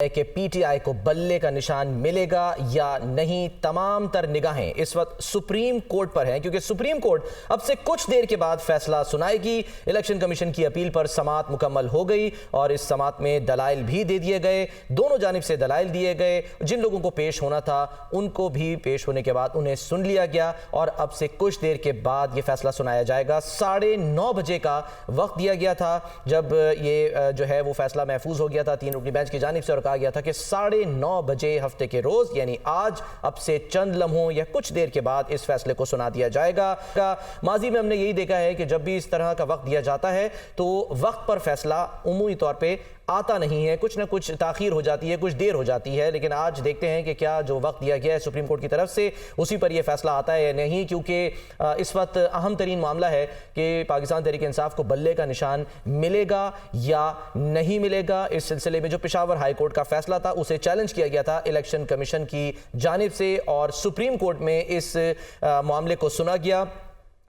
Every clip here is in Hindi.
कि पीटीआई को बल्ले का निशान मिलेगा या नहीं। तमाम तर निगाहें इस वक्त सुप्रीम कोर्ट पर हैं, क्योंकि सुप्रीम कोर्ट अब से कुछ देर के बाद फैसला सुनाएगी। इलेक्शन कमीशन की अपील पर समाअत मुकम्मल हो गई और इस समाअत में दलाइल भी दे दिए गए, दोनों जानिब से दलाइल दिए गए। जिन लोगों को पेश होना था उनको भी पेश होने के बाद उन्हें सुन लिया गया और अब से कुछ देर के बाद ये फैसला सुनाया जाएगा। 9:30 बजे का वक्त दिया गया था जब ये जो है वो फैसला महफूज हो गया था 3 रुकनी बेंच की जानिब से, और कहा गया था कि 9:30 बजे हफ्ते के रोज यानी आज अब से चंद लम्हों या कुछ देर के बाद इस फैसले को सुना दिया जाएगा। माजी में हमने यही देखा है कि जब भी इस तरह का वक्त दिया जाता है तो वक्त पर फैसला उमूमी तौर पे आता नहीं है, कुछ ना कुछ ताखीर हो जाती है, कुछ देर हो जाती है। लेकिन आज देखते हैं कि क्या जो वक्त दिया गया है सुप्रीम कोर्ट की तरफ से उसी पर यह फैसला आता है या नहीं, क्योंकि इस वक्त अहम तरीन मामला है कि पाकिस्तान तहरीक इंसाफ को बल्ले का निशान मिलेगा या नहीं मिलेगा। इस सिलसिले में जो पेशावर हाई कोर्ट का फैसला था उसे चैलेंज किया गया था इलेक्शन कमीशन की जानिब से और सुप्रीम कोर्ट में इस मामले को सुना गया।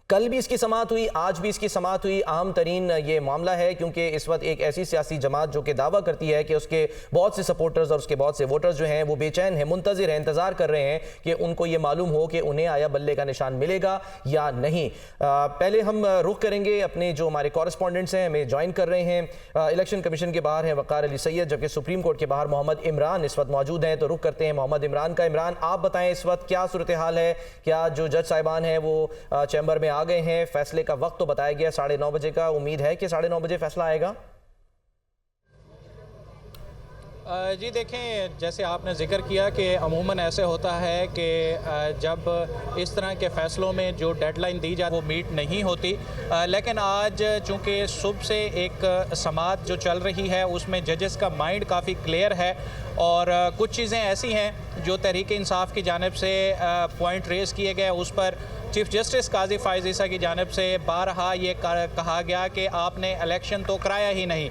कल भी इसकी समाअत हुई, आज भी इसकी समाअत हुई। अहम तरीन ये मामला है क्योंकि इस वक्त एक ऐसी सियासी जमात जो कि दावा करती है कि उसके बहुत से सपोर्टर्स और उसके बहुत से वोटर्स जो हैं वो बेचैन हैं, मुंतज़िर हैं, इंतज़ार कर रहे हैं कि उनको ये मालूम हो कि उन्हें आया बल्ले का निशान मिलेगा या नहीं। पहले हम रुख करेंगे अपने जो हमारे कॉरेस्पॉन्डेंट्स हैं, हमें ज्वाइन कर रहे हैं। इलेक्शन कमीशन के बाहर हैं वक़ार अली सैयद, जबकि सुप्रीम कोर्ट के बाहर मोहम्मद इमरान इस वक्त मौजूद हैं। तो रुख करते हैं मोहम्मद इमरान का। इमरान, आप बताएं इस वक्त क्या सूरत हाल है? क्या जो जज साहिबान हैं वो चैम्बर में आ गए हैं? फैसले का वक्त तो बताया गया 9:30 बजे का, उम्मीद है कि 9:30 बजे फैसला आएगा। जी देखें, जैसे आपने जिक्र किया कि अमूमन ऐसे होता है कि जब इस तरह के फ़ैसलों में जो डेडलाइन दी जाती है वो मीट नहीं होती, लेकिन आज चूँकि सुबह से एक समाअत जो चल रही है उसमें जजेस का माइंड काफ़ी क्लियर है और कुछ चीज़ें ऐसी हैं जो तहरीक इंसाफ की जानिब से पॉइंट रेज़ किए गए, उस पर चीफ जस्टिस काजी फ़ाइज़ ईसा की जानिब से बारहा ये कहा गया कि आपने इलेक्शन तो कराया ही नहीं।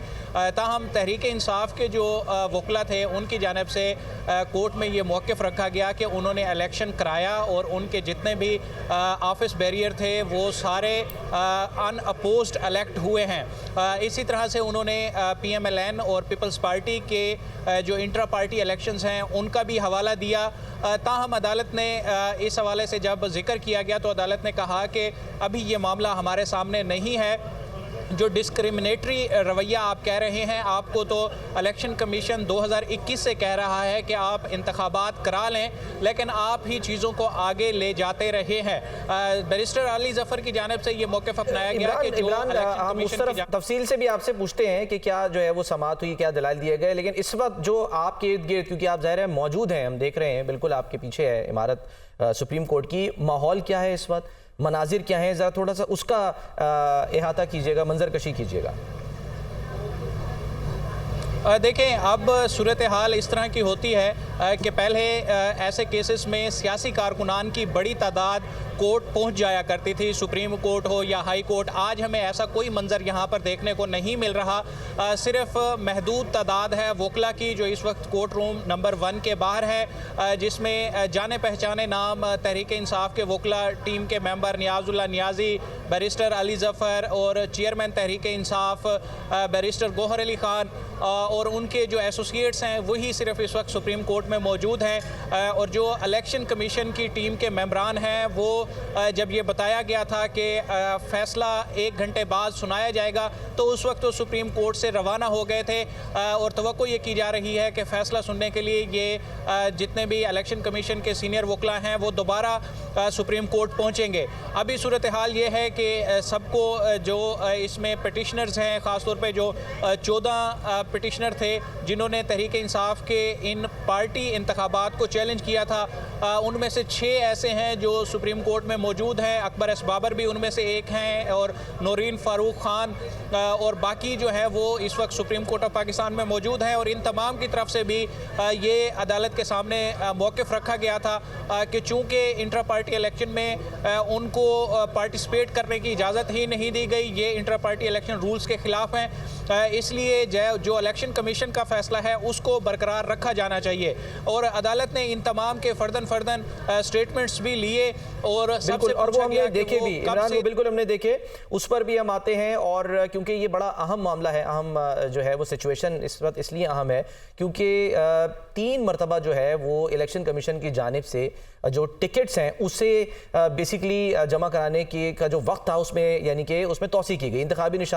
ताहम तहरीक इंसाफ के जो वकला थे उनकी जानिब से कोर्ट में ये मौक़िफ़ रखा गया कि उन्होंने इलेक्शन कराया और उनके जितने भी ऑफिस बैरियर थे वो सारे अनअपोज्ड इलेक्ट हुए हैं। इसी तरह से उन्होंने PMLN और पीपल्स पार्टी के जो इंट्रा पार्टी इलेक्शंस हैं उनका भी हवाला दिया। ताहम अदालत ने इस हवाले से जब जिक्र किया गया तो अदालत ने कहा कि अभी ये मामला हमारे सामने नहीं है। जो डिस्क्रिमिनेटरी रवैया आप कह रहे हैं, आपको तो इलेक्शन कमीशन 2021 से कह रहा है कि आप इंतखाबात करा लें, लेकिन आप ही चीज़ों को आगे ले जाते रहे हैं। बैरिस्टर अली जफ़र की जानिब से ये मौक़िफ़ अपनाया गया कि जो हम उस तरफ तफसील से भी आपसे पूछते हैं कि क्या जो है वो समाअत हुई, क्या दलाइल दिए गए, लेकिन इस वक्त जो आपके इर्द गिर्द, क्योंकि आप ज़ाहिर है मौजूद हैं, हम देख रहे हैं बिल्कुल आपके पीछे है इमारत सुप्रीम कोर्ट की, माहौल क्या है इस वक्त, मनाजिर क्या है, ज़रा थोड़ा सा उसका इहाता कीजिएगा, मंजर कशी कीजिएगा। देखें, अब सूरत हाल इस तरह की होती है कि पहले ऐसे केसेस में सियासी कारकुनान की बड़ी तादाद कोर्ट पहुंच जाया करती थी, सुप्रीम कोर्ट हो या हाई कोर्ट। आज हमें ऐसा कोई मंजर यहां पर देखने को नहीं मिल रहा। सिर्फ महदूद तादाद है वकला की जो इस वक्त कोर्ट रूम नंबर 1 के बाहर है, जिसमें जाने पहचाने नाम तहरीक इंसाफ के वकला टीम के मेंबर नियाजुल्लाह नियाजी, बैरिस्टर अली जफ़र और चेयरमैन तहरीक इंसाफ बैरिस्टर गौहर अली ख़ान और उनके जो एसोसिएट्स हैं वही सिर्फ इस वक्त सुप्रीम कोर्ट में मौजूद हैं। और जो इलेक्शन कमीशन की टीम के मेंबरान हैं वो जब ये बताया गया था कि फ़ैसला 1 घंटे बाद सुनाया जाएगा तो उस वक्त तो सुप्रीम कोर्ट से रवाना हो गए थे और तवक्को ये की जा रही है कि फ़ैसला सुनने के लिए ये जितने भी इलेक्शन कमीशन के सीनियर वकला हैं वो दोबारा सुप्रीम कोर्ट पहुँचेंगे। अभी सूरत हाल ये है कि सबको जो इसमें पटिशनर्स हैं, ख़ासतौर पर जो 14 पटिशनर थे जिन्होंने तहरीक इंसाफ के इन पार्टी इंतखाबात को चैलेंज किया था, उनमें से 6 ऐसे हैं जो सुप्रीम कोर्ट में मौजूद हैं। अकबर एस बाबर भी उनमें से एक हैं और नौरीन फ़ारूक ख़ान और बाकी जो है वो इस वक्त सुप्रीम कोर्ट ऑफ पाकिस्तान में मौजूद हैं। और इन तमाम की तरफ से भी ये अदालत के सामने मौक़िफ़ रखा गया था कि चूँकि इंट्रा पार्टी इलेक्शन में उनको पार्टिसिपेट करने की इजाज़त ही नहीं दी गई, ये इंट्रा पार्टी इलेक्शन रूल्स के ख़िलाफ़ हैं, इसलिए जो इलेक्शन कमीशन का फ़ैसला है उसको बरकरार रखा जाना चाहिए। चाहिए। और अदालत ने इन तमाम के फर्दन स्टेटमेंट्स भी लिए और बिल्कुल, और वो हमने देखे भी इमरान, वो बिल्कुल हमने देखे, उस पर भी हम आते हैं। और क्योंकि ये बड़ा अहम मामला है, अहम जो है वो सिचुएशन इस वक्त इसलिए अहम है क्योंकि 3 मरतबा जो है वो इलेक्शन कमीशन की जानिब से जो टिकट्स हैं उसे बेसिकली जमा कराने की का जो वक्त था उसमें यानी कि उसमें तौसीह की गई। इंतखाबी निशान